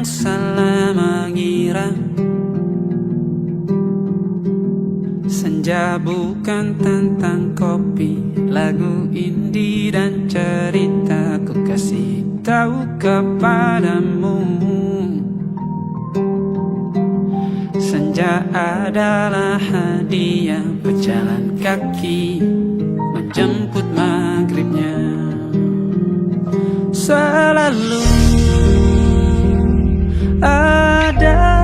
yang salah mengira senja bukan tentang kopi, lagu indie dan cerita ku kasih tahu kepadamu. Senja adalah hadiah berjalan kaki menjemput maghribnya. Selalu ada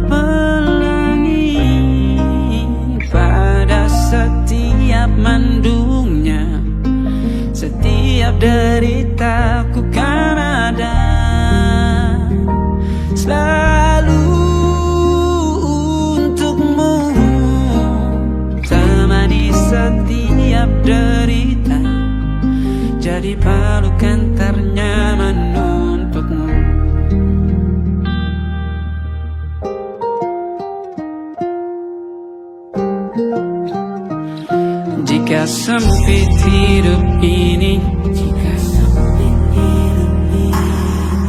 pelangi pada setiap mendungnya. Setiap derita ku kan ada selalu untukmu, temani setiap derita, jadi pelukan ternyaman untukmu. Jika sempit hidup ini,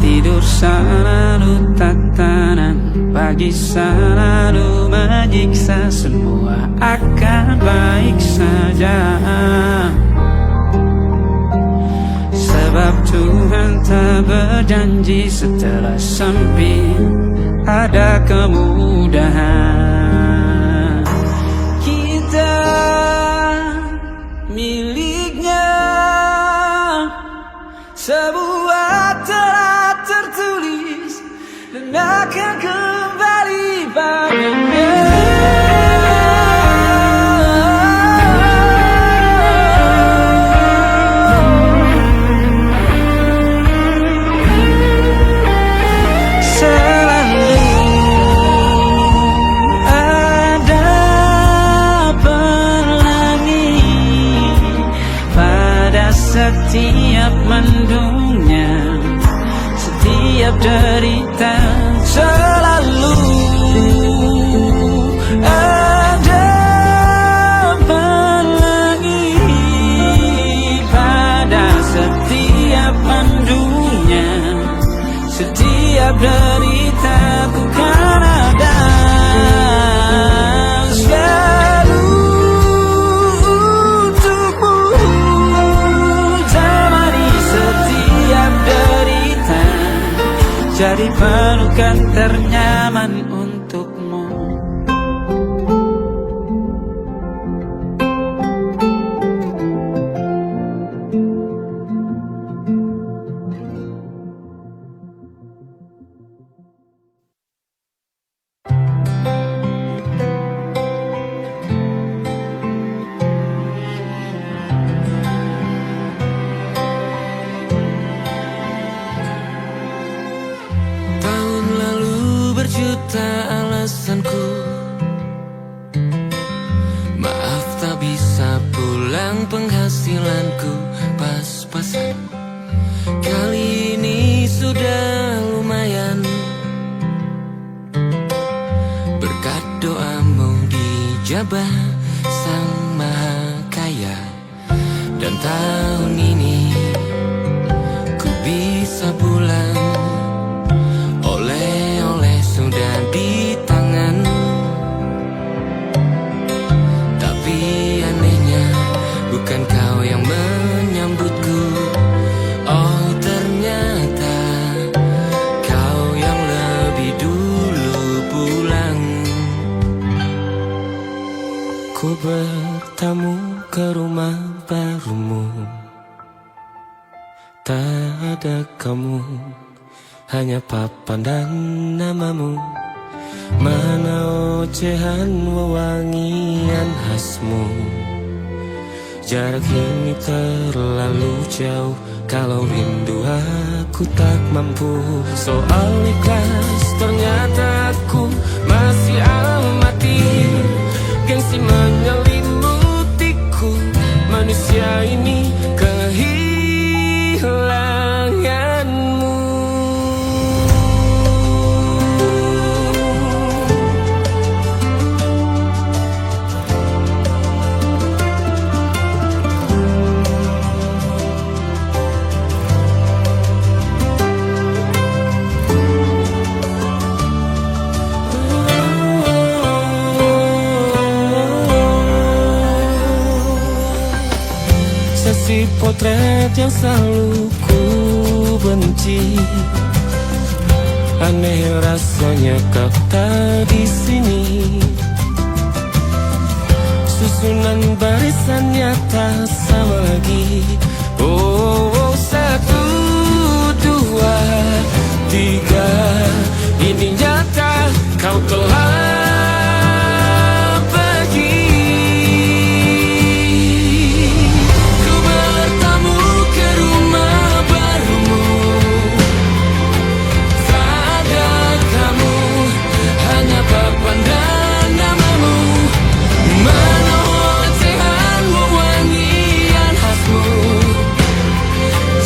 tidur selalu tatanan, pagi selalu menyiksa, semua akan baik saja. Sebab Tuhan tak berjanji setelah sempit ada kemudahan. Kita miliknya, sebuah telah tertulis dan akan kembali padanya. Setiap mendungnya, setiap derita, selalu ada pelangi pada setiap mendungnya. Setiap derita ku kan ada selalu untukmu, jadi pelukan ternyaman untukmu. Juta alasanku, maaf tak bisa pulang, penghasilanku pas-pasan. Kali ini sudah lumayan, berkat doamu dijabah Sang Maha Kaya. Dan tahun ini ku bisa pulang, sudah di tangan. Tapi anehnya bukan kau yang menyambutku. Oh ternyata kau yang lebih dulu pulang. Ku bertamu ke rumah barumu, tak ada kamu, hanya papan dan namamu. Mana ocehan wewangian khasmu. Jarak ini terlalu jauh, kalau rindu aku tak mampu. Soal ikhlas ternyata aku masih amati. Gengsi menyelimutiku, manusia ini kehilanganmu. seperti potret yang selalu ku benci. Aneh rasanya kau tak di sini. Susunan barisannya tak sama lagi. Oh, 1, 2, 3. Ini nyata kau telah pergi. Ku bertamu ke rumah barumu. Tak ada kamu, hanya papan dan namamu. Mana ocehanmu, wangian khasmu.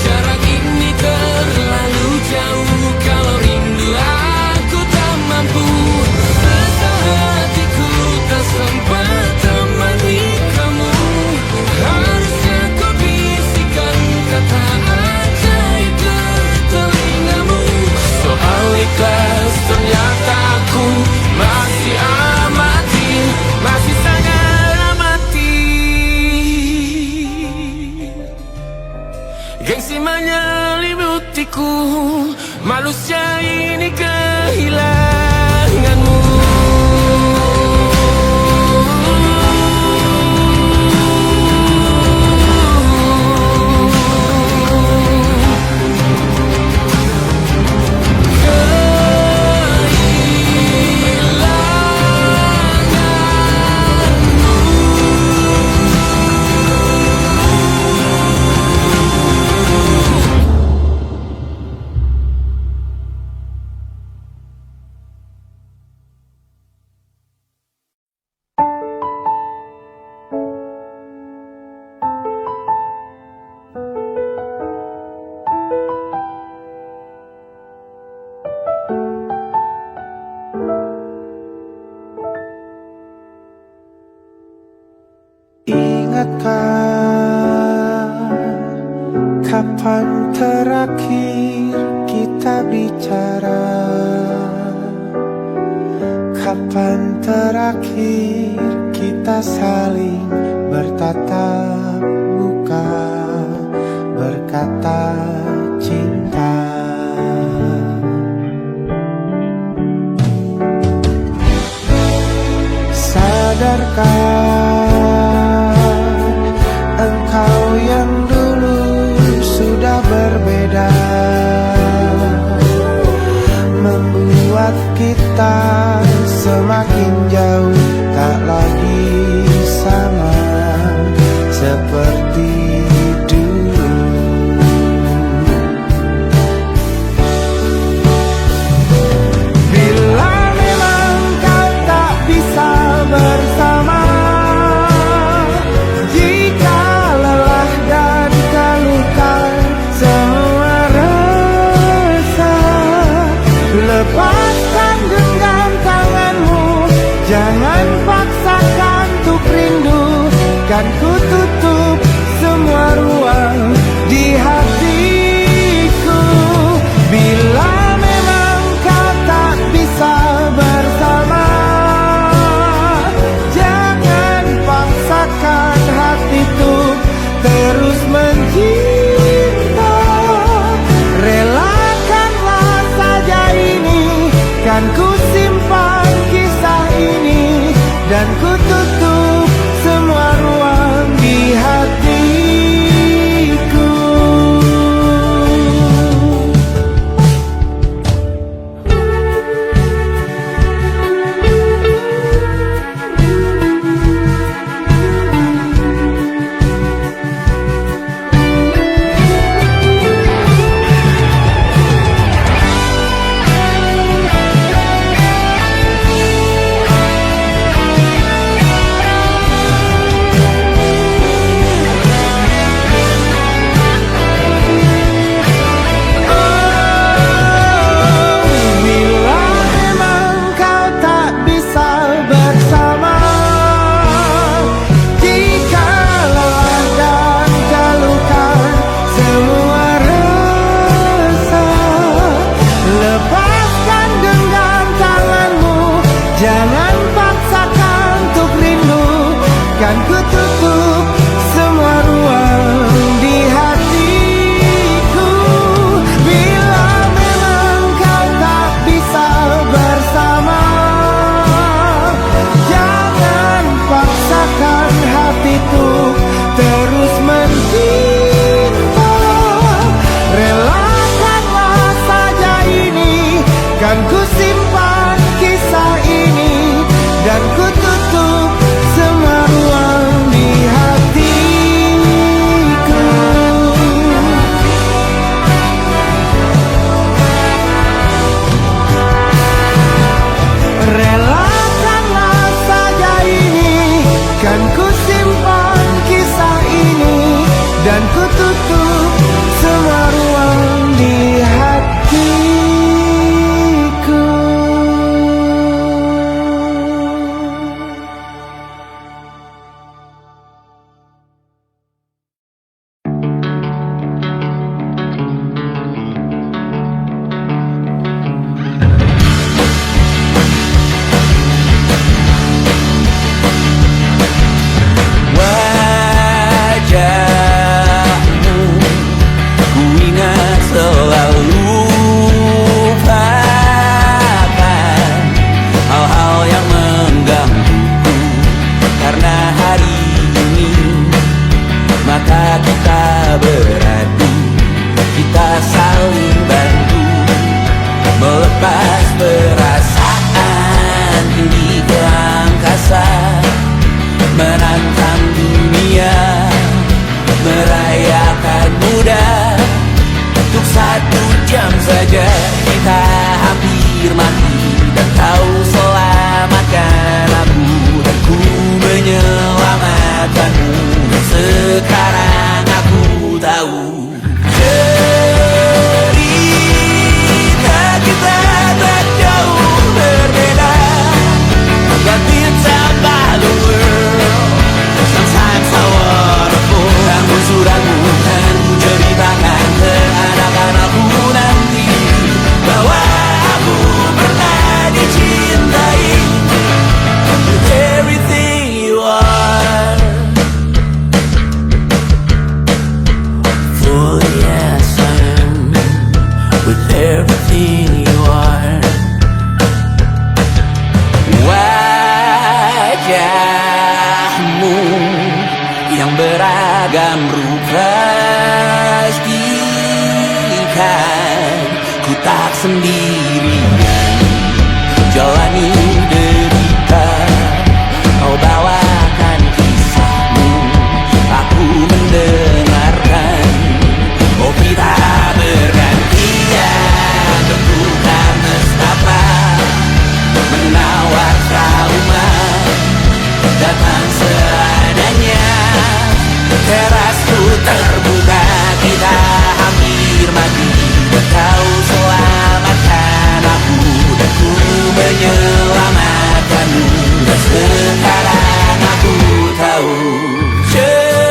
Jarak ini terlalu jauh, kalau rindu aku tak mampu. Rasa hatiku tak sempat temani kamu. Harusnya kau bisikan kata ajaib ke telingamu. Soal ikhlas ternyata aku masih amati, masih sangat amati. Gengsi menyelimutiku, manusia ini kehilanganmu. Ingatkah kapan terakhir kita bicara? Kapan terakhir kita saling bertatap muka, berkata cinta? Sadarkah engkau yang dulu sudah berbeda, membuat kita semakin jauh, tak lagi sama seperti dulu. Bila memang kau tak bisa bersama, jika lelah dan terluka semua rasa, lepaskan genggam tanganmu, jangan paksakan untuk rindu. Kan ku tutup semua ruang di hatiku. Bila memang kau tak bisa bersama, jangan paksakan hatiku terus mencinta. Relakanlah saja ini, kan ku simpan kisah ini, dan ku tutup semua ruang di hatiku. Kan ku tutup semua ruang di saja kita hampir mati, dan kau selamatkan aku, dan ku menyelamatkanmu. Dan sekarang aku tahu cerita kita tak jauh berbeda, but it's about the world. Sometimes I wanna fall. Namun suratmu kan ku ceritakan ke anak-anakku nanti, bahwa aku pernah dicintai with everything you are. For yes I am with everything you are. Wajahmu yang beragam rupa pastikan ku tak sendirian jalani derita. Kau bawakan kisahmu, aku mendengarkan. Oh kita bergantian tentukan nestapa, menawar trauma datang seadanya. Terasku terbuka, kita hampir mati, dan kau selamatkan aku, dan ku menyelamatkanmu. Dan sekarang aku tahu cerita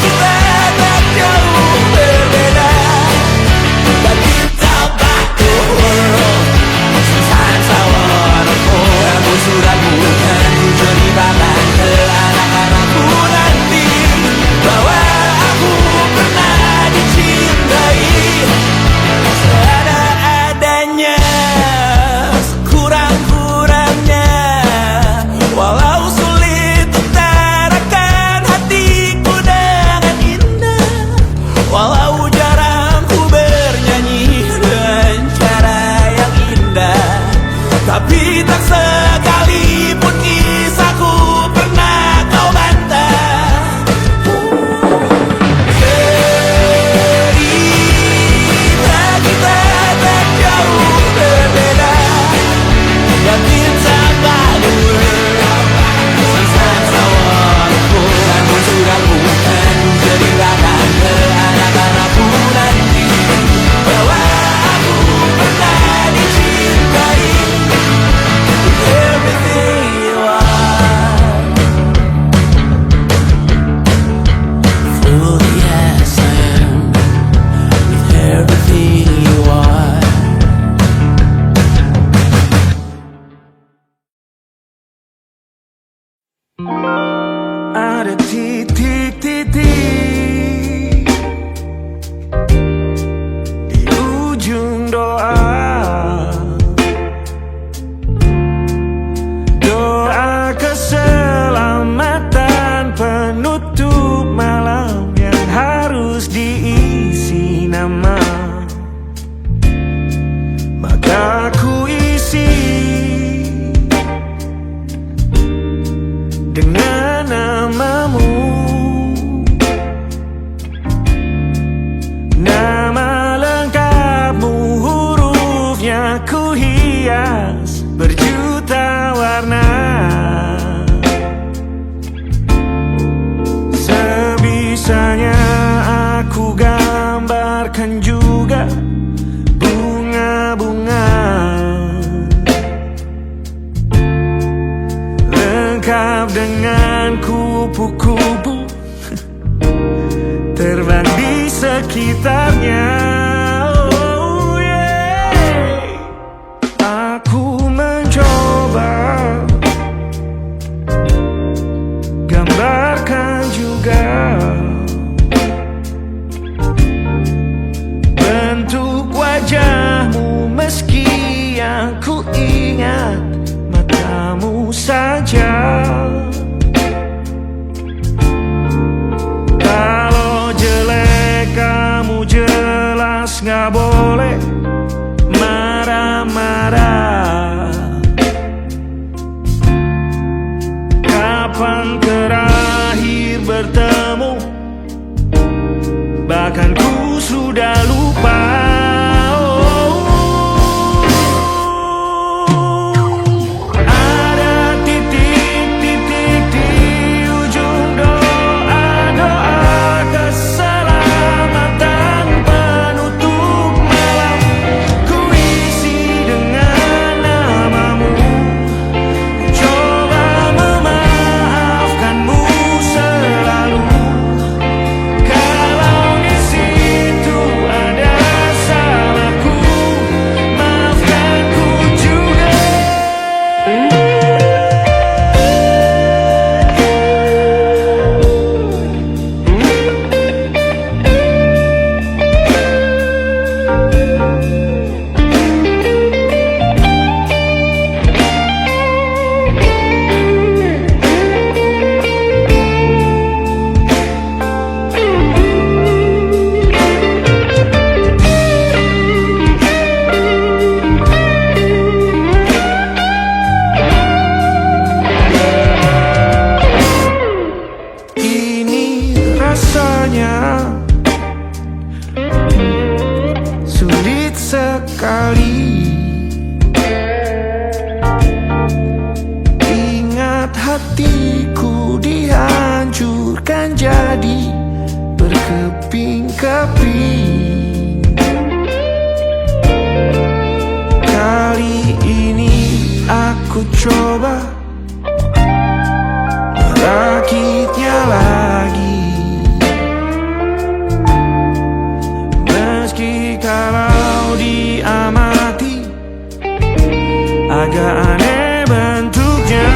kita tak jauh berbeda, but it's about the world. Sometimes I wanna fall. Namun suratmu kan ku ceritakan ke anak-anakku nanti, bahwa aku pernah dicintai seada-adanya, sekurang-kurangnya. Walau sulit utarakan hatiku dengan indah, walau jarang ku bernyanyi dengan cara yang indah, tapi tak sekalipun kisahku pernah kau bantah. Cerita kita tak jauh berbeda, but it's about the world. Sometimes I wanna fall. Namun suratmu kan ceritakan ke anak-anakku nanti, bahwa aku pernah dicintai with everything you are. Fully yes I am with everything you are. Ada titik-titik di ujung doa, doa keselamatan penutup malam yang harus diisi nama. Maka ku isi dengan namamu, nama lengkapmu, hurufnya ku hias berjuta warna. Sebisanya aku gambarkan juga bunga-bunga, lengkap dengan kupu-kupu terbang di sekitarnya. Oh yeah. Aku mencoba gambarkan juga bentuk wajahmu, meski yang ku ingat matamu saja. Kalau jelek kamu jelas gak boleh marah-marah. Kapan terakhir bertemu, bahkan ku sudah agak aneh bentuknya.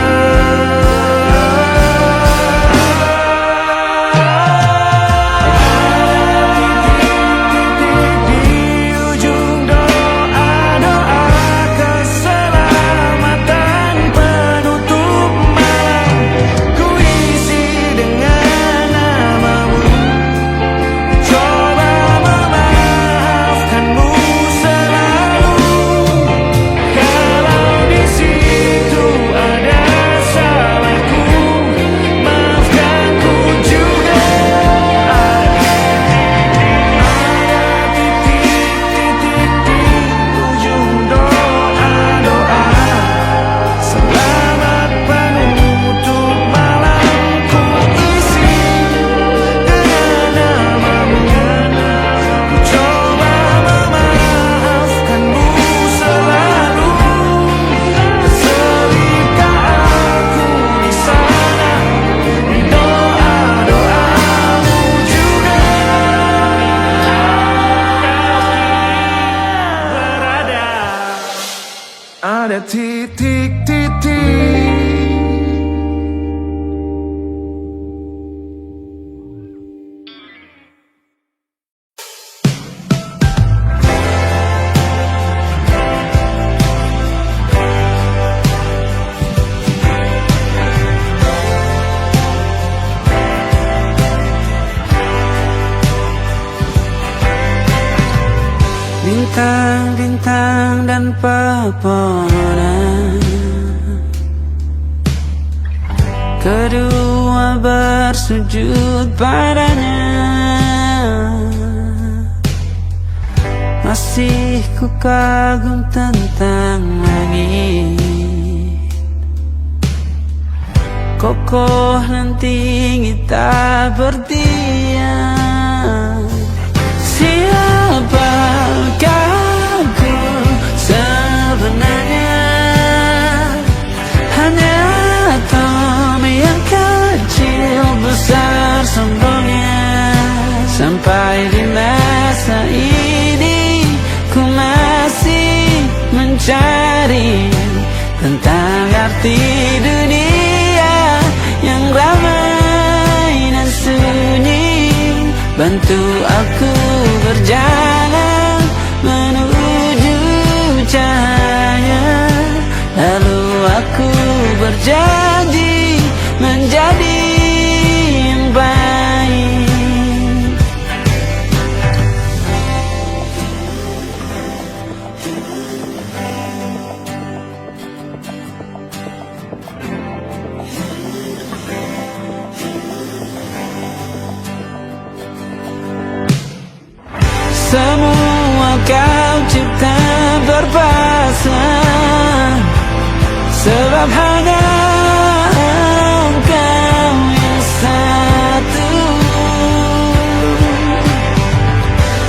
Ada titik-titik. Bintang-bintang dan pepohonan, kedua bersujud padanya. Masih ku kagum tentang langit, kokoh dan tinggi tak berdiam. Siapakah aku sebenarnya? Hanya Tommy yang kecil besar sombongnya. Sampai di masa ini ku masih mencari tentang arti dunia yang ramai dan sunyi. Bantu aku berjalan menuju cahaya, lalu aku berjanji menjadi yang baik. Semua kau cipta berpasang, sebab hanya Engkau yang satu.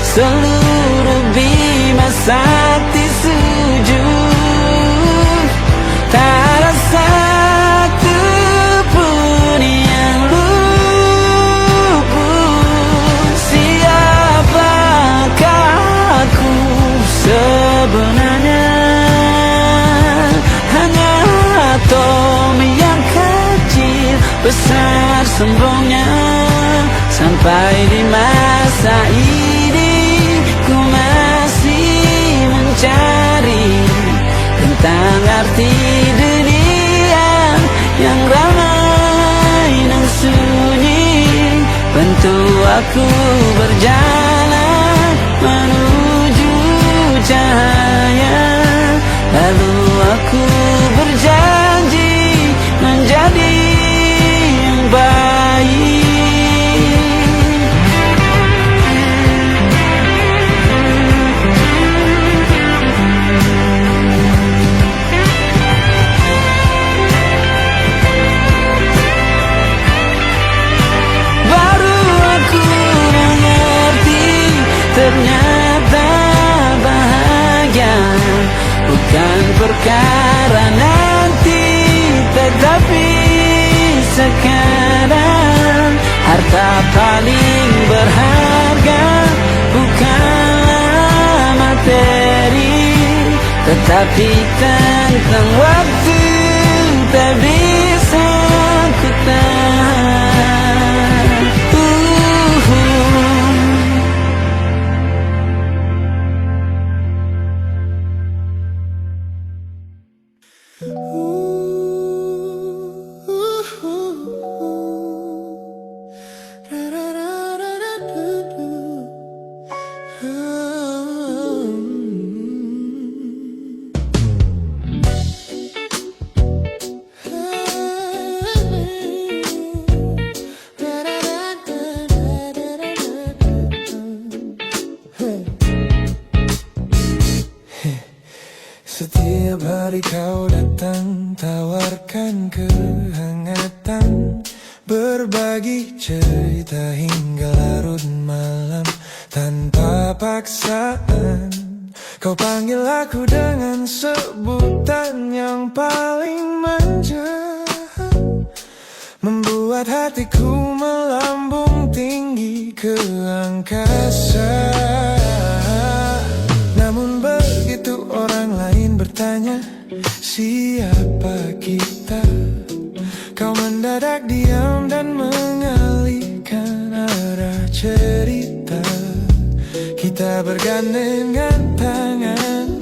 Seluruh bima sakti sujud, tak ada satu pun yang luput. Siapakah aku sebenarnya? Hanya Tommy yang kecil besar sombongnya. Sampai di masa ini ku masih mencari tentang arti dunia yang ramai dan sunyi. Bantu aku berjalan menuju cahaya, lalu aku berjanji menjadi yang baik. Baru aku mengerti, ternyata bahagia bukan perkara nanti, tetapi sekarang. Harta paling berharga bukanlah materi, Tetapi tentang waktu tak bisa ku tahan. Setiap hari kau datang, tawarkan kehangatan, berbagi cerita hingga larut malam tanpa paksaan. Kau panggil aku dengan sebutan yang paling manja, membuat hatiku melambung tinggi ke angkasa. Namun begitu orang lain bertanya, siapa kita? Kau mendadak diam dan mengalihkan arah cerita. Kita bergandengan tangan,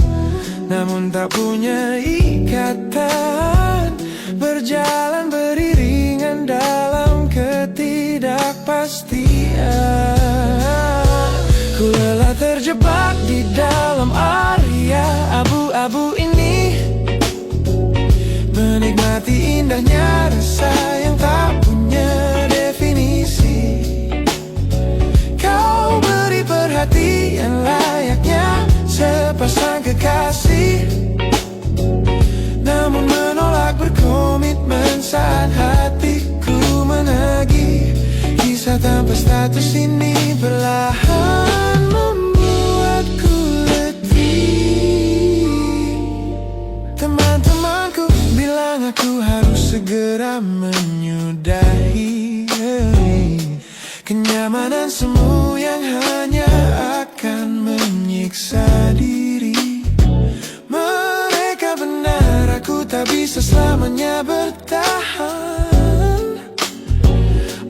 namun tak punya ikatan, berjalan beriringan dalam ketidakpastian. Ku lelah terjebak di dalam area abu-abu ini, menikmati indahnya rasa yang tak punya definisi. Kau beri perhatian layaknya sepasang kekasih, namun menolak berkomitmen saat hatiku menagih. Kisah tanpa status ini perlahan membuatku letih. Teman-temanku bilang aku harus segera menyudahi kenyamanan semu yang hanya akan menyiksa diri. Mereka benar, aku tak bisa selamanya bertahan,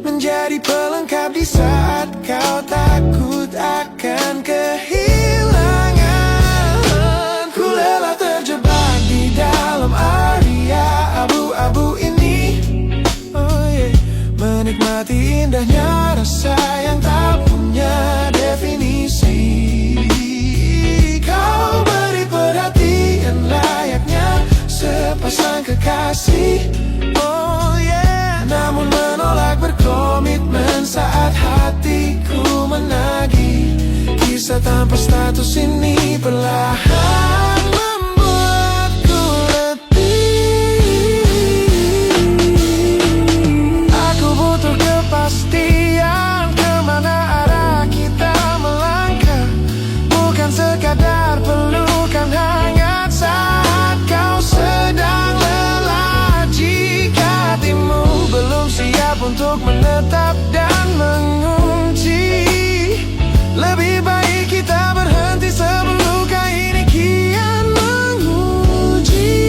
menjadi pelengkap di saat kau takut akan kehilangan. Ku lelah terjebak di dalam area abu-abu ini, menikmati indahnya rasa yang tak punya definisi. Kau beri perhatian layaknya sepasang kekasih, namun menolak berkomitmen saat hatiku menagih. Kisah tanpa status ini perlahan membuatku letih. Aku butuh kepastian kemana arah kita melangkah, bukan sekadar pelukan hangat saat kau sedang lelah. Jika hatimu belum siap untuk menetap dan mengunci, lebih baik kita berhenti sebelum luka ini kian menguji.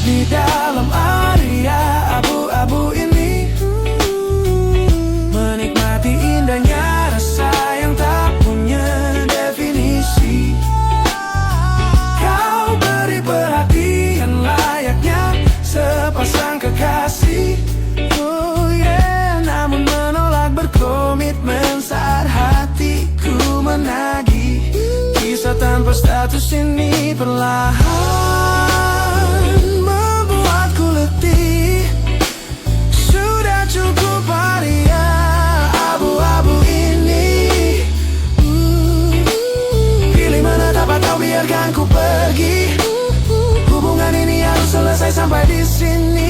Di dalam area abu-abu ini, menikmati indahnya rasa yang tak punya definisi. Kau beri perhatian layaknya sepasang kekasih, namun menolak berkomitmen saat hatiku menagih. Kisah tanpa status ini perlahan membuatku letih. Sudah cukup area abu-abu ini, biarkan ku pergi. Hubungan ini harus selesai sampai di sini.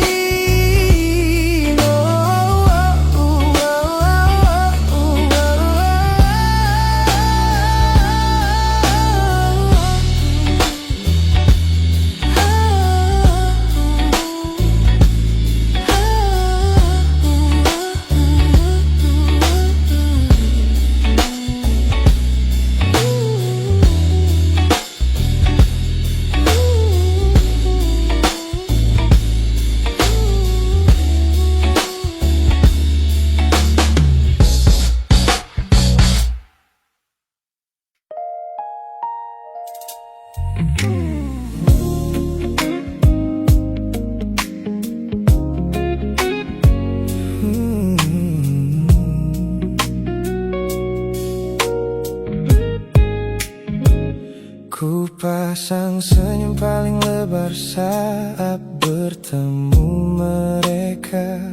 Ku pasang senyum paling lebar saat bertemu mereka,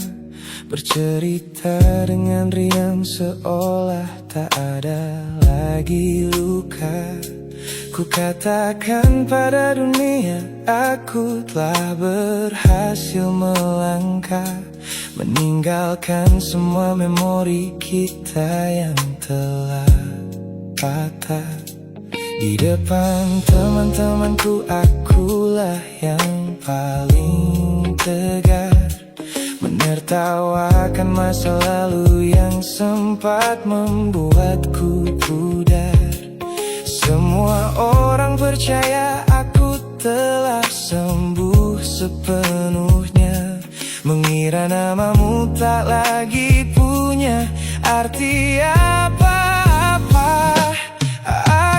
bercerita dengan riang seolah tak ada lagi luka. Ku katakan pada dunia aku telah berhasil melangkah, meninggalkan semua memori kita yang telah patah. Di depan teman-temanku akulah yang paling tegar, menertawakan masa lalu yang sempat membuatku pudar. Semua orang percaya aku telah sembuh sepenuhnya, mengira namamu tak lagi punya arti apa-apa.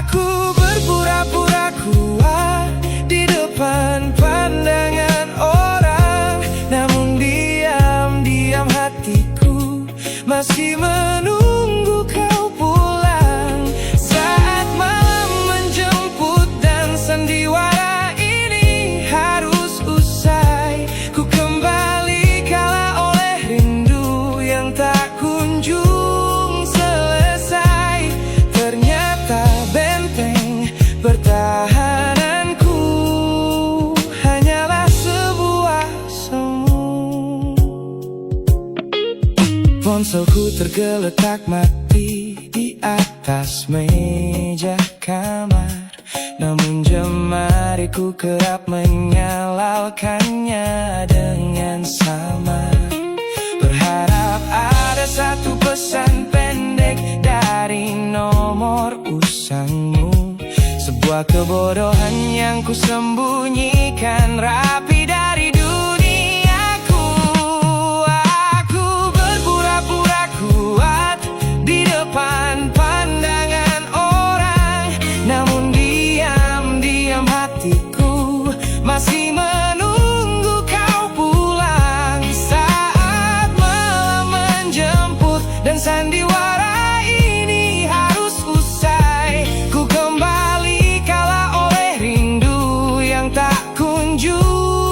Aku berpura-pura kuat di depan pandangan orang, namun diam-diam hatiku masih menunggu kau pulang. Saat malam menjemput dan sandiwara ini harus usai, ku kembali kala oleh rindu yang tak kunjung selesai. Ternyata benteng pertahananku hanyalah sebuah semu. Ponselku tergeletak mati di atas meja kamar, namun jemariku kerap menyalakannya dengan samar. Berharap ada satu pesan pendek dari nomor usangmu, sebuah kebodohan yang ku sembunyikan rapi dari duniaku. Aku berpura-pura kuat di depan pandangan orang, namun diam-diam hatiku masih menunggu kau pulang. Saat malam menjemput dan sandiwara ini harus usai, ku kembali kala oleh rindu yang tak kunjung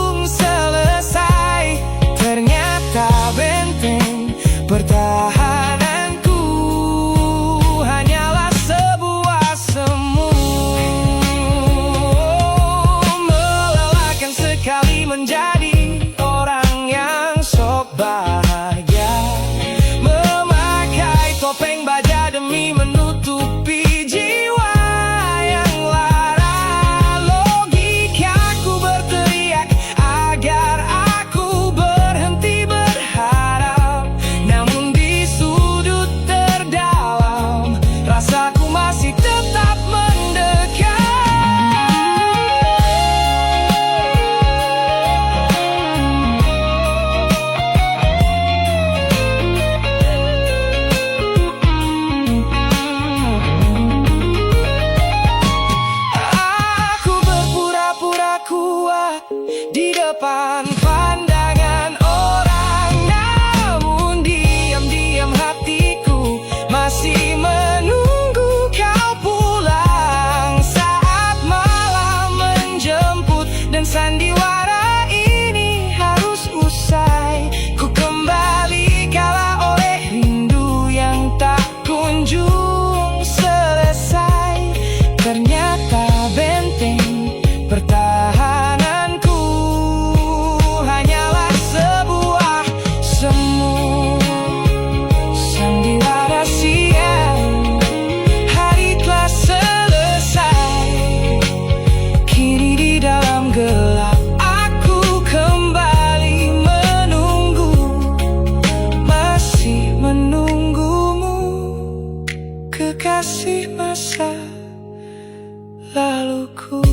laluku.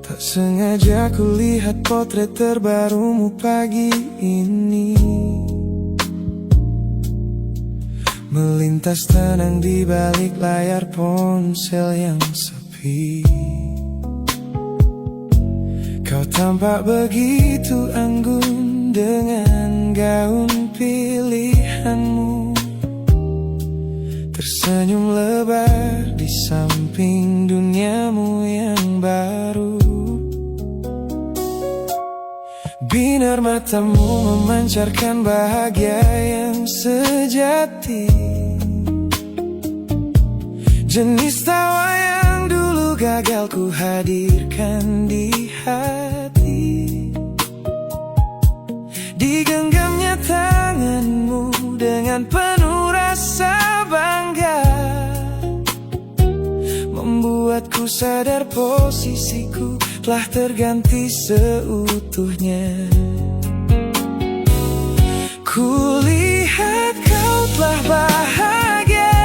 Tak sengaja kulihat potret terbarumu pagi ini, melintas tenang di balik layar ponsel yang sepi. Kau tampak begitu anggun dengan gaun pilihanmu, tersenyum lebar di samping duniamu yang baru. Binar matamu memancarkan bahagia yang sejati, jenis tawa yang dulu gagal ku hadirkan di hati. Digenggamnya tanganmu dengan penuh rasa bangga, membuatku sadar posisiku telah terganti seutuhnya. Kulihat kau telah bahagia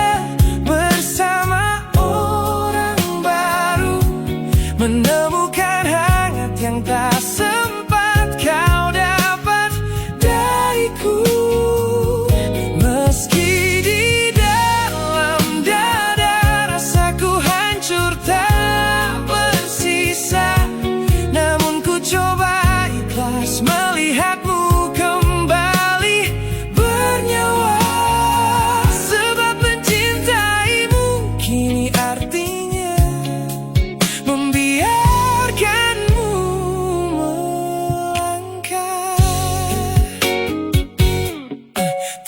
bersama orang baru, menemukan hangat yang tak sempat kau dapat dariku. Meski di dalam dada rasaku hancur tak bersisa, namun ku coba ikhlas melihatmu kembali bernyawa. Sebab mencintaimu kini artinya membiarkanmu melangkah.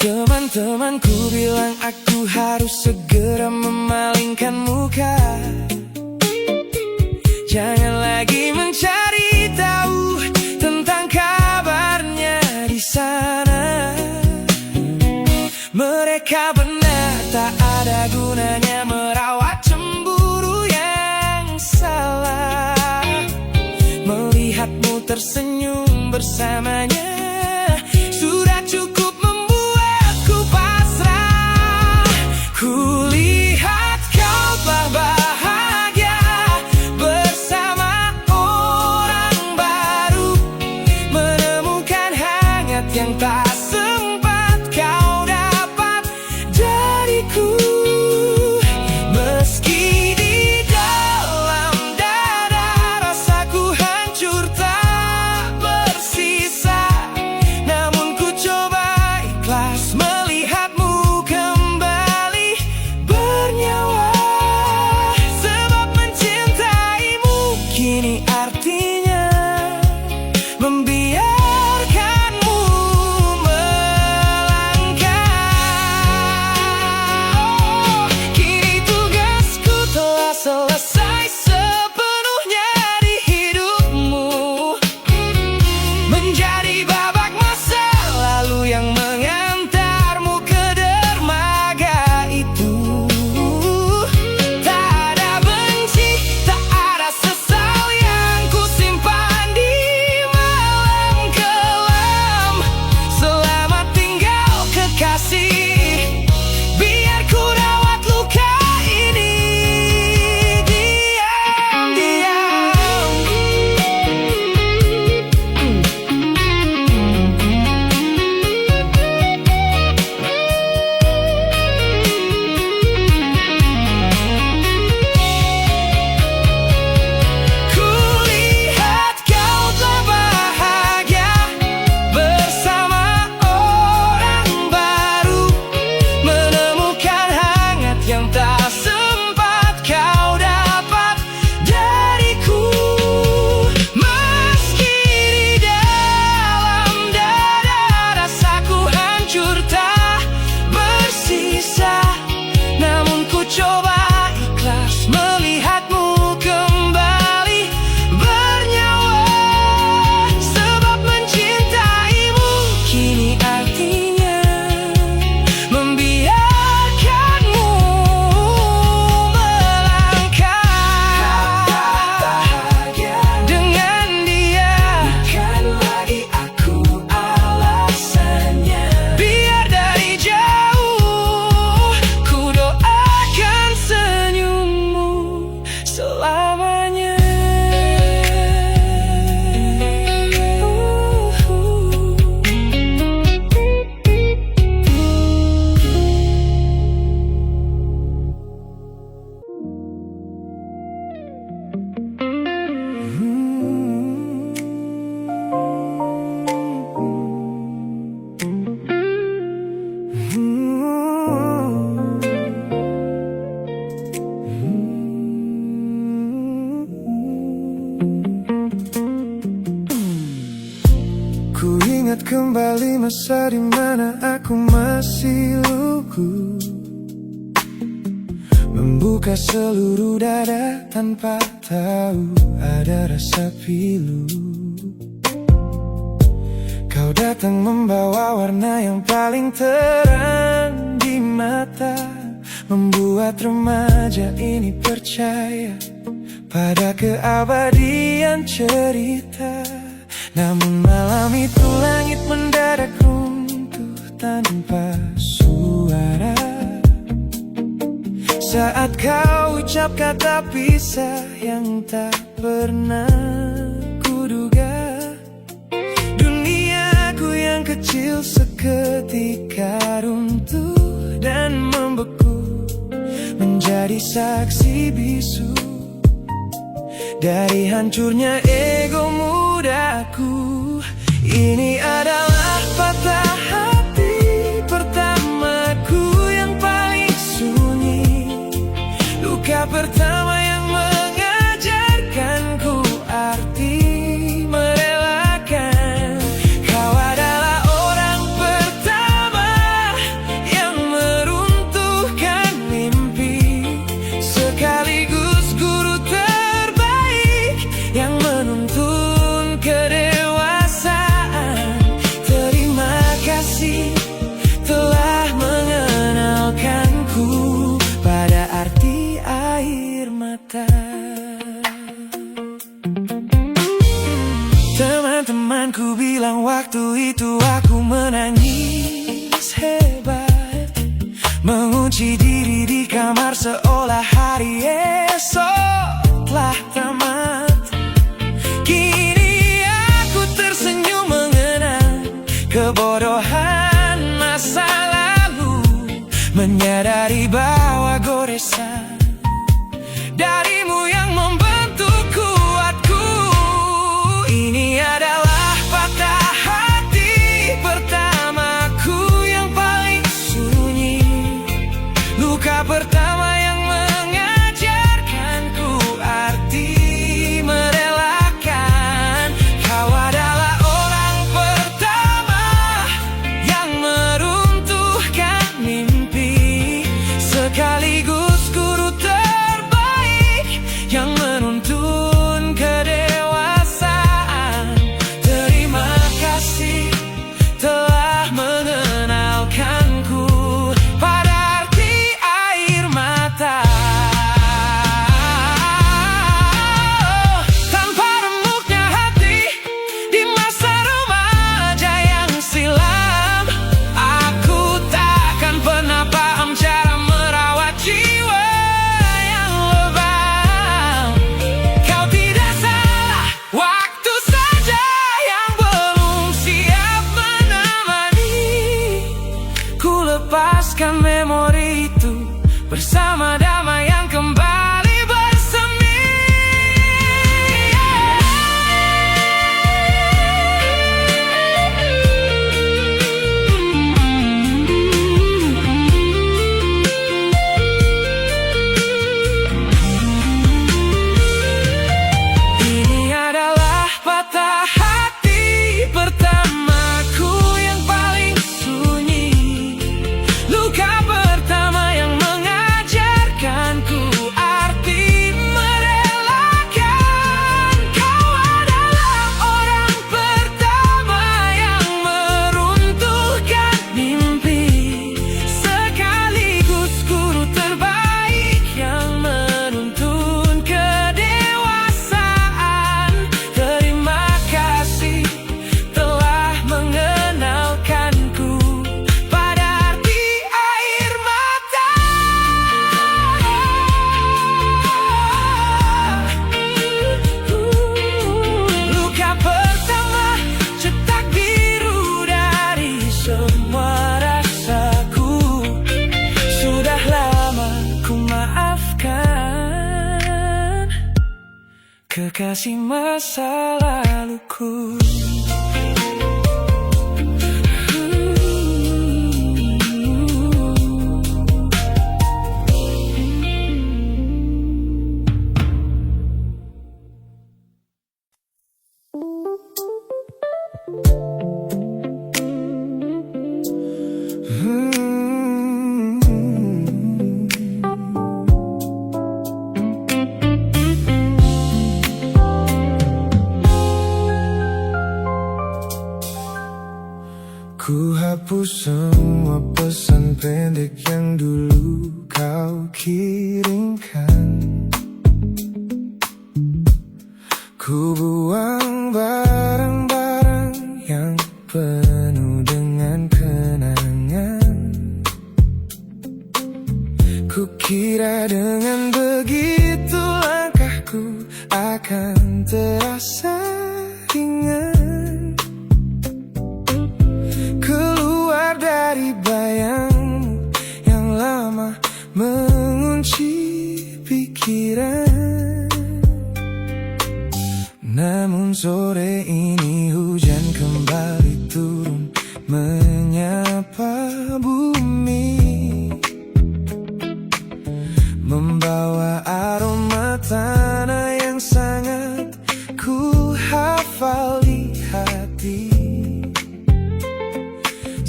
Teman-temanku bilang aku harus segera memalingkan muka, jangan lagi mencari tahu tentang kabarnya di sana. Mereka benar, tak ada gunanya merawat cemburu yang salah. Melihatmu tersenyum bersamanya sudah cukup membuatku pasrah. Kulihat kau telah bahagia bersama orang baru, menemukan hangat yang tak sempat kau dapat dariku. Meski di dalam dada rasaku hancur tak bersisa, kembali masa dimana aku masih lugu, membuka seluruh dada tanpa tahu ada rasa pilu. Kau datang membawa warna yang paling terang di mata, membuat remaja ini percaya pada keabadian cerita. Namun malam itu langit mendadak runtuh tanpa suara saat kau ucap kata pisah yang tak pernah kuduga. Duniaku yang kecil seketika runtuh dan membeku, menjadi saksi bisu dari hancurnya ego mudaku. Ini adalah patah hati pertamaku yang paling sunyi, luka pertama yang mengajarkanku arti merelakan. Kau adalah orang pertama yang meruntuhkan mimpi, sekaligus guru terbaik yang menuntun kedewasaan. Terima kasih telah mengenalkanku pada arti air mata. Teman-temanku bilang waktu itu aku menangis hebat, mengunci diri di kamar seolah hari esok telah tamat. Kini aku tersenyum mengenang kebodohan masa lalu, menyadari bahwa goresan darimu yang membentuk kuatku. Ini adalah patah hati pertamaku yang paling sunyi, luka pertama yang mengajarkanku arti merelakan. Kau adalah orang pertama yang meruntuhkan mimpi, sekaligus guru terbaik yang menuntun kedewasaan. Terima kasih telah mengenalkanku pada arti air mata. Tanpa remuknya hati di masa remaja yang silam, aku takkan pernah paham cara merawat jiwa yang lebam. Kau tidak salah, waktu saja yang belum siap menemani. Ku lepaskan memori itu bersama damai yang kembali bersemi. Ini adalah patah hati pertamaku yang paling sunyi, luka pertama yang mengajarkanku arti merelakan. Kau adalah orang pertama yang meruntuhkan mimpi, sekaligus guru terbaik yang menuntun kedewasaan. Terima kasih telah mengenalkanku pada arti air mata. Luka pertama cetak biru dari semua rasaku. Sudah lama ku maafkan kekasih masa laluku. Ku hapus semua pesan pendek yang dulu kau kirimkan. Ku buang barang-barang yang penuh dengan kenangan. Ku kira dengan begitu langkahku akan terasa ringan. Keluar dari bayangmu yang lama mengunci pikiran. Namun sore ini hujan kembali turun menyapa bumi, membawa aroma tanah yang sangat ku hafal di hati.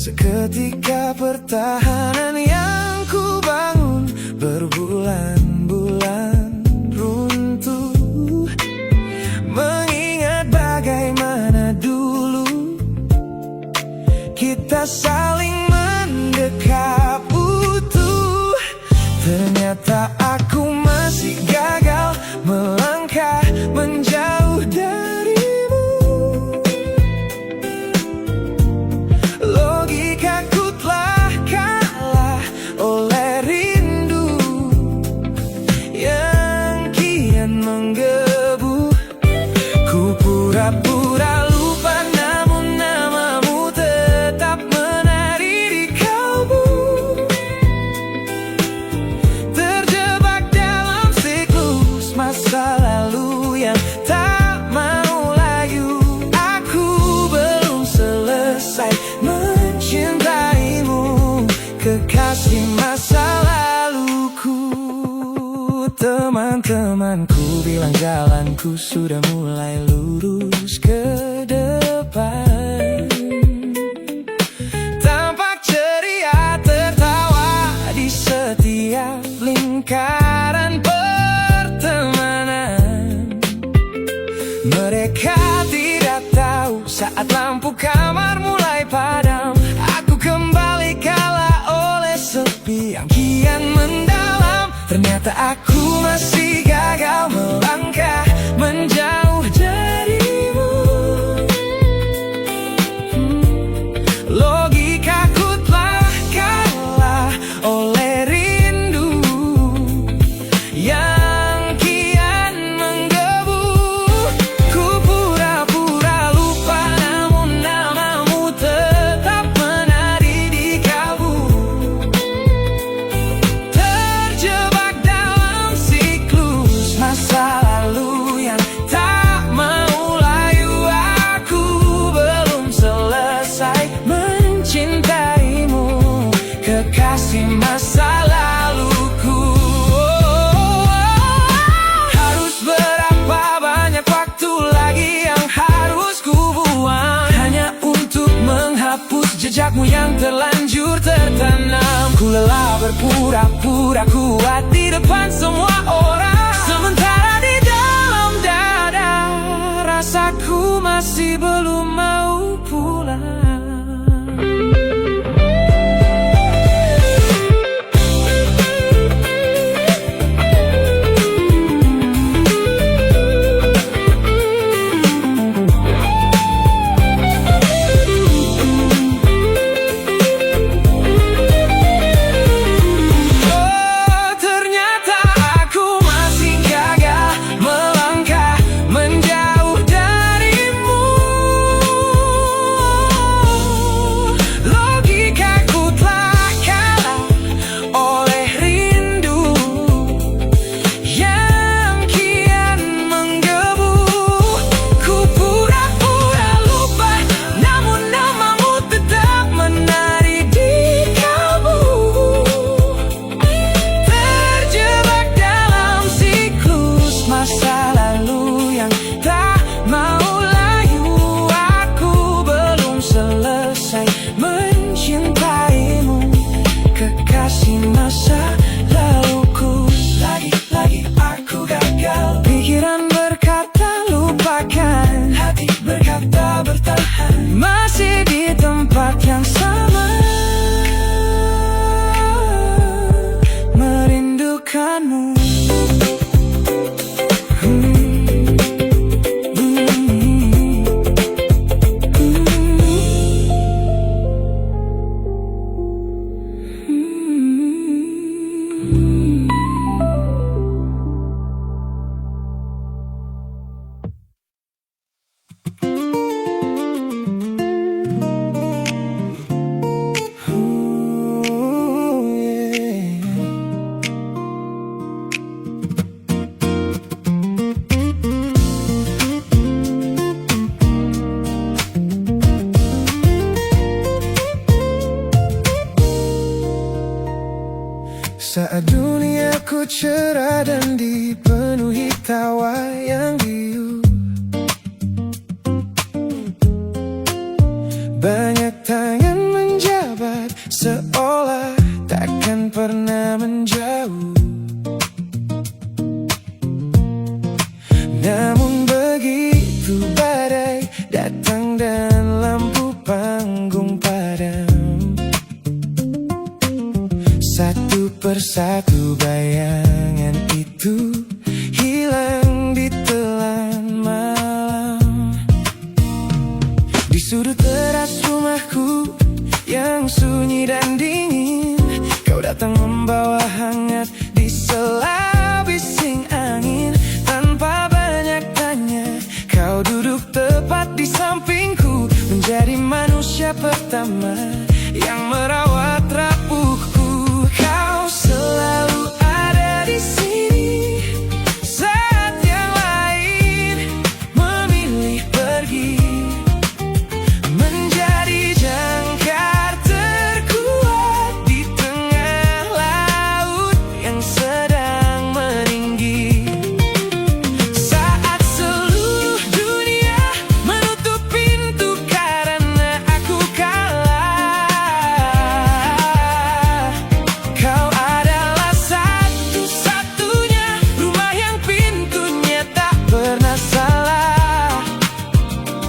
Seketika pertahanan yang ku bangun berbulan-bulan runtuh. Mengingat bagaimana dulu kita saling mendekap utuh. Ternyata aku masih gagal melangkah menjauh darimu. Logikaku telah kalah oleh rindu yang kian menggebu. Ku pura-pura lupa namun namamu tetap menari di kalbu. Terjebak dalam siklus masa lalu yang tak mau layu. Aku belum selesai mencintaimu, kekasih masa laluku. Teman-temanku bilang jalanku sudah mulai lurus ke depan. Tampak ceria tertawa di setiap lingkaran pertemanan. Mereka tidak tahu saat lampu kamar mulai padam, aku kembali kalah oleh sepi yang kian mendalam. Ternyata aku masih gagal melangkah menjauh darimu. Logikaku telah kalah oleh rindu yang kian menggebu. Ku pura-pura lupa namun namamu tetap menari di kalbu. Terjebak dalam siklus masa lalu yang tak mau layu. Aku belum selesai mencintaimu, kekasih masa laluku. Harus berapa banyak waktu lagi yang harus ku buang hanya untuk menghapus jejakmu yang terlanjur tertanam. Ku lelah berpura-pura kuat di depan semua orang, sementara di dalam dada rasaku masih belum mau pulang. Oh, ternyata mesra dan dipenuhi tawa yang riuh. Banyak tangan menjabat seolah takkan pernah menjauh. Namun begitu badai datang dan lampu panggung padam, satu persatu bayangan itu hilang di telan malam. Di sudut teras rumahku yang sunyi dan dingin, kau datang membawa hangat di sela bising angin. Tanpa banyak tanya, kau duduk tepat di sampingku, menjadi manusia pertama yang merawat rapuhku. Kau selalu ada di sini saat yang lain memilih pergi, menjadi jangkar terkuat di tengah laut yang sedang meninggi. Saat seluruh dunia menutup pintu karena aku kalah, kau adalah satu-satunya rumah yang pintunya tak pernah salah.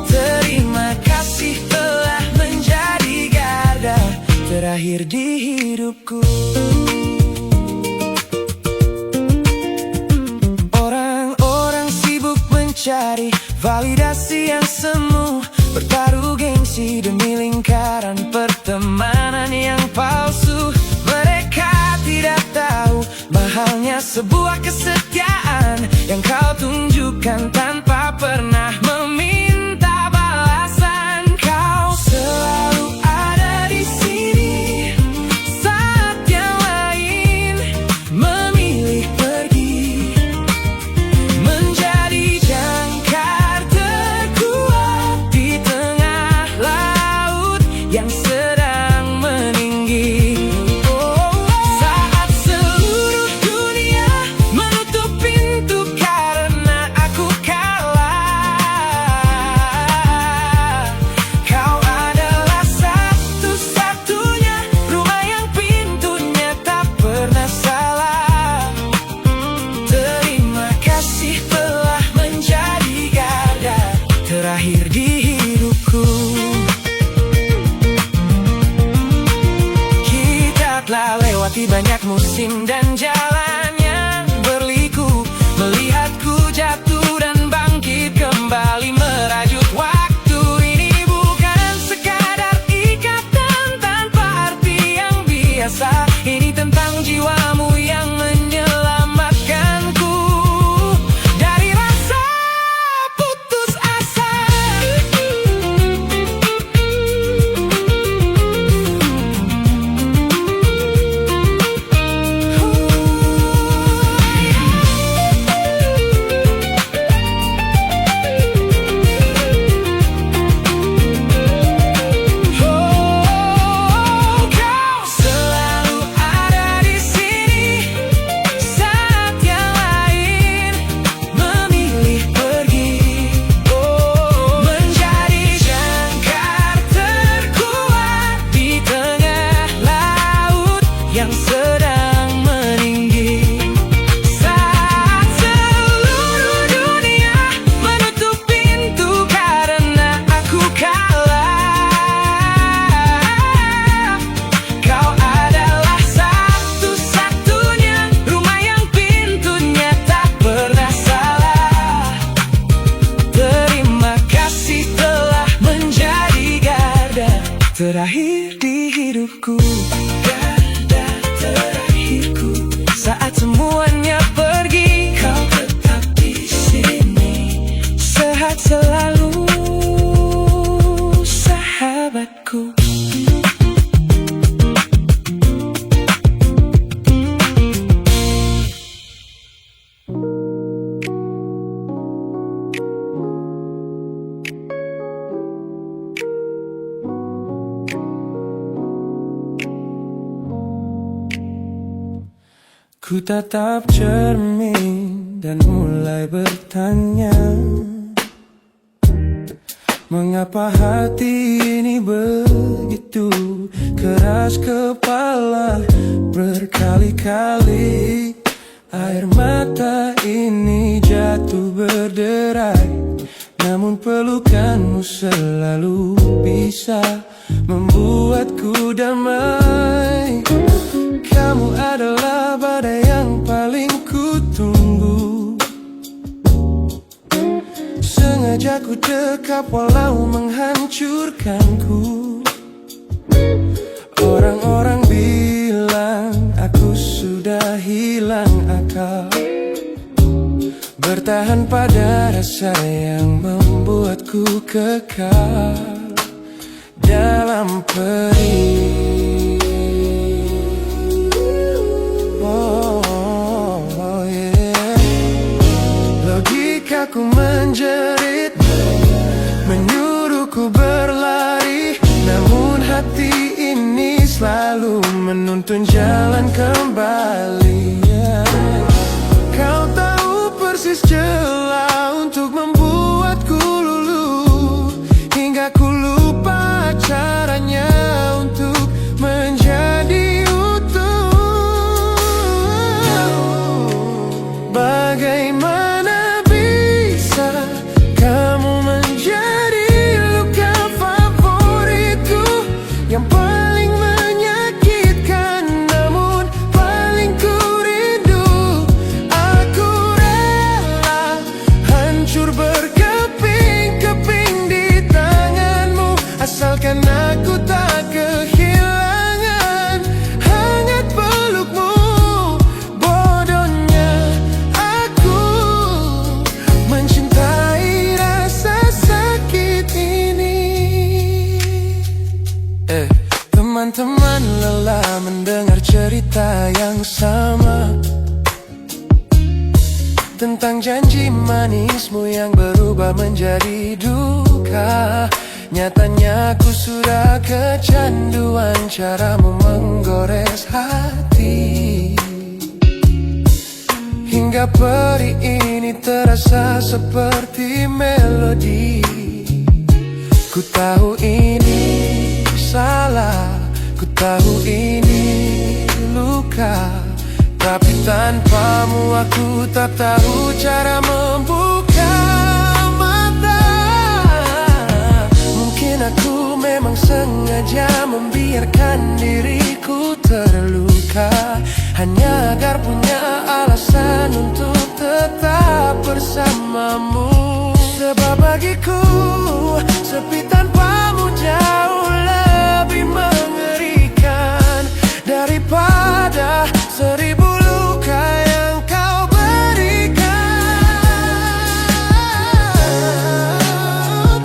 Terima kasih telah menjadi garda terakhir di hidupku. Orang-orang sibuk mencari validasi yang semu, bertaruh gengsi demi lingkaran pertemanan yang palsu. Mereka tidak tahu mahalnya sebuah kesetiaan yang kau tunjukkan tanpa pernah meminta balasan. Kau selalu ada di sini saat yang lain memilih pergi, menjadi jangkar terkuat di tengah laut yang sedang meninggi. Saat seluruh dunia menutup pintu karena aku kalah, kau adalah satu-satunya rumah yang pintunya tak pernah salah. Terima kasih telah menjadi garda terakhir di hidupku. Kita telah lewati banyak musim dan jalan yang berliku, melihatku jatuh dan bangkit kembali merajut waktu. Ini bukan sekadar ikatan tanpa arti yang biasa, ini tentang jiwamu yang menyelamatkanku dari rasa putus asa. Kau selalu ada di sini saat yang lain memilih pergi, menjadi jangkar terkuat di tengah laut yang sedang meninggi. Saat seluruh dunia menutup pintu karena aku kalah, kau adalah satu-satunya rumah yang pintunya tak pernah salah. Terima kasih telah menjadi garda terakhir di hidupku, garda terakhirku. Saat semuanya pergi, kau tetap di sini, sehat selalu, sahabatku. Ku tatap cermin dan mulai bertanya, mengapa hati ini begitu keras kepala? Berkali-kali air mata ini jatuh berderai, namun pelukanmu selalu bisa membuatku damai. Kamu adalah badai yang paling ku tunggu. Sengaja ku dekap walau menghancurkanku. Orang-orang bilang aku sudah hilang akal, bertahan pada rasa yang membuatku kekal dalam perih. Logikaku menjerit, menyuruhku berlari, namun hati ini selalu menuntun jalan kembali. Kau tahu persis celah untuk membuatku luluh, hingga ku lupa caranya untuk menjadi utuh. Bagaimana bisa kamu menjadi luka favoritku, yang paling menyakitkan namun paling ku rindu. Aku rela hancur berkeping-keping di tanganmu, asalkan aku tak kehilangan hangat pelukmu. Bodohnya aku mencintai rasa sakit ini. Teman-teman lelah mendengar cerita yang sama tentang janji manismu yang berubah menjadi duka. Nyatanya aku sudah kecanduan caramu menggores hati, hingga perih ini terasa seperti melodi. Ku tahu ini salah, ku tahu ini luka, tapi tanpamu aku tak tahu cara membuka mata. Mungkin aku memang sengaja membiarkan diriku terluka, hanya agar punya alasan untuk tetap bersamamu. Sebab bagiku sepi tanpamu jauh lebih mengerikan daripada 1000 luka yang kau berikan.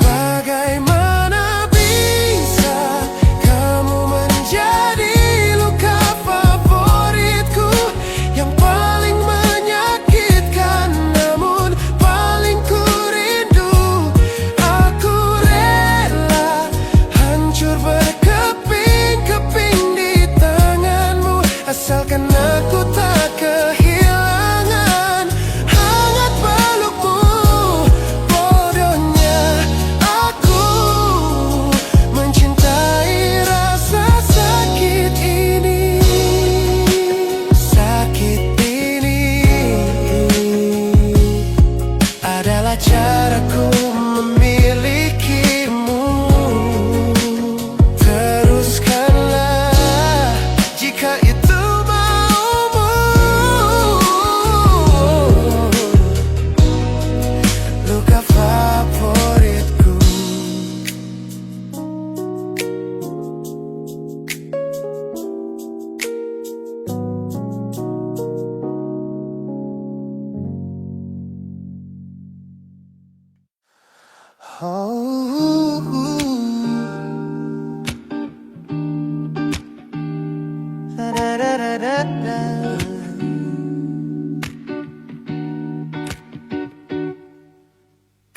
Bagaimana bisa kamu menjadi luka favoritku, yang paling menyakitkan namun paling ku rindu. Aku rela hancur berkeping-keping di tanganmu, asalkan aku tak kehilangan hangat pelukmu. Bodohnya aku mencintai rasa sakit ini. Sakit ini adalah caraku memilikimu. Teruskanlah jika itu maumu. Luka favoritku.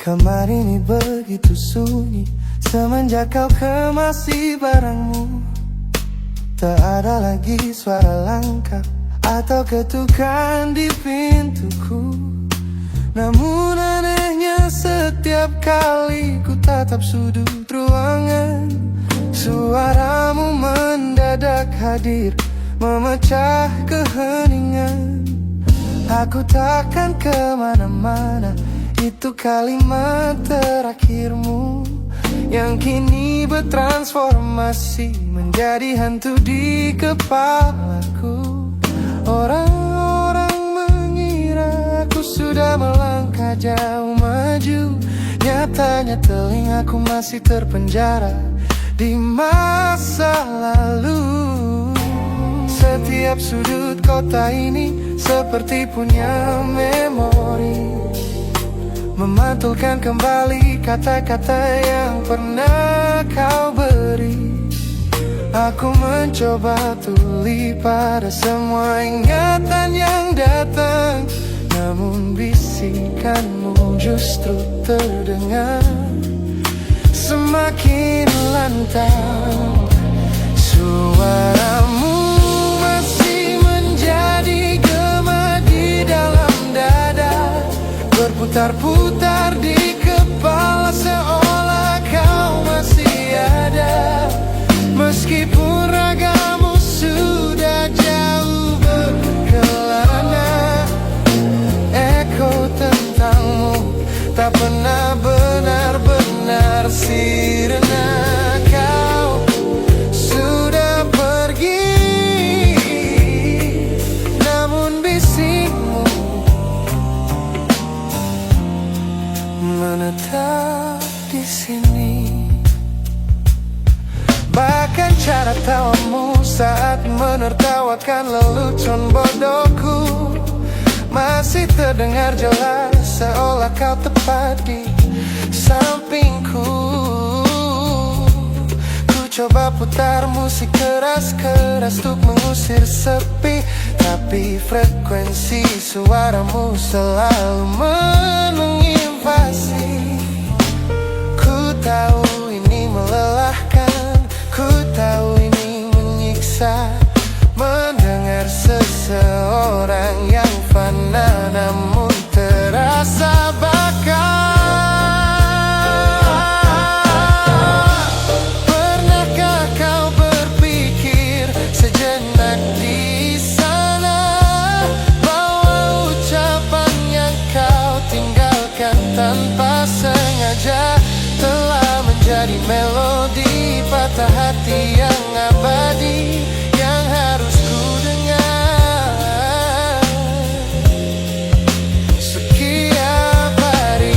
Kamar ini begitu sunyi semenjak kau kemasi barangmu. Tak ada lagi suara langkah atau ketukan di pintuku. Namun anehnya setiap kali ku tatap sudut ruangan, suaramu mendadak hadir, memecah keheningan. Aku takkan kemana-mana, itu kalimat terakhirmu yang kini bertransformasi menjadi hantu di kepalaku. Orang-orang mengira aku sudah melangkah jauh maju, nyatanya telingaku masih terpenjara di masa lalu. Setiap sudut kota ini seperti punya memori, memantulkan kembali kata-kata yang pernah kau beri. Aku mencoba tuli pada semua ingatan yang datang, namun bisikanmu justru terdengar semakin lantang. Suaramu masih menjadi gema di dalam dada, berputar-putar di kepala seolah kau masih ada. Meskipun ragamu sudah jauh berkelana, eko tentangmu tak pernah benar-benar sirna. Kau sudah pergi, namun bisikmu menetap di sini. Bahkan cara tawamu saat menertawakan lelucon bodohku masih terdengar jelas, seolah kau tepat di sampingku. Ku coba putar musik keras-keras untuk mengusir sepi, tapi frekuensi suaramu selalu menginvasi. Ku tahu ini melelahkan, ku tahu ini menyiksa, mendengar seseorang yang fana namun terasa bakal. Pernahkah kau berpikir sejenak di sana bahwa ucapan yang kau tinggalkan tanpa sengaja telah menjadi melodi patah hati yang abadi, yang harus ku dengar setiap hari.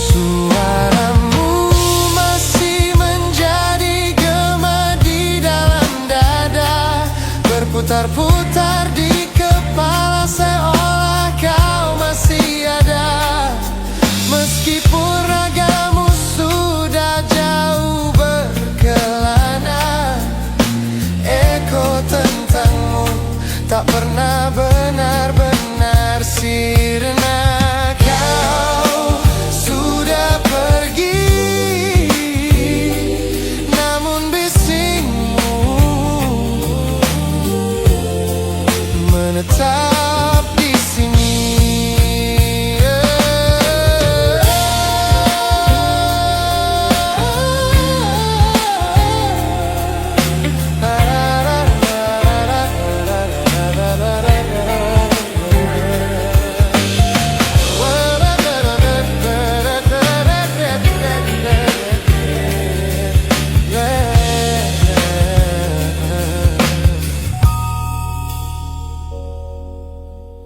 Suaramu masih menjadi gema di dalam dada, berputar-putar di kepala seolah kau masih ada. Meskipun ragamu sudah jauh berkelana, eko tentangmu tak pernah benar-benar sirna. Kau sudah pergi, namun bisikmu menetap di sini.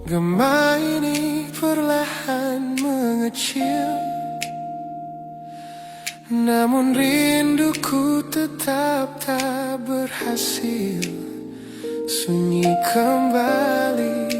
Gema ini perlahan mengecil, namun rinduku tetap tak berhasil sunyi kembali.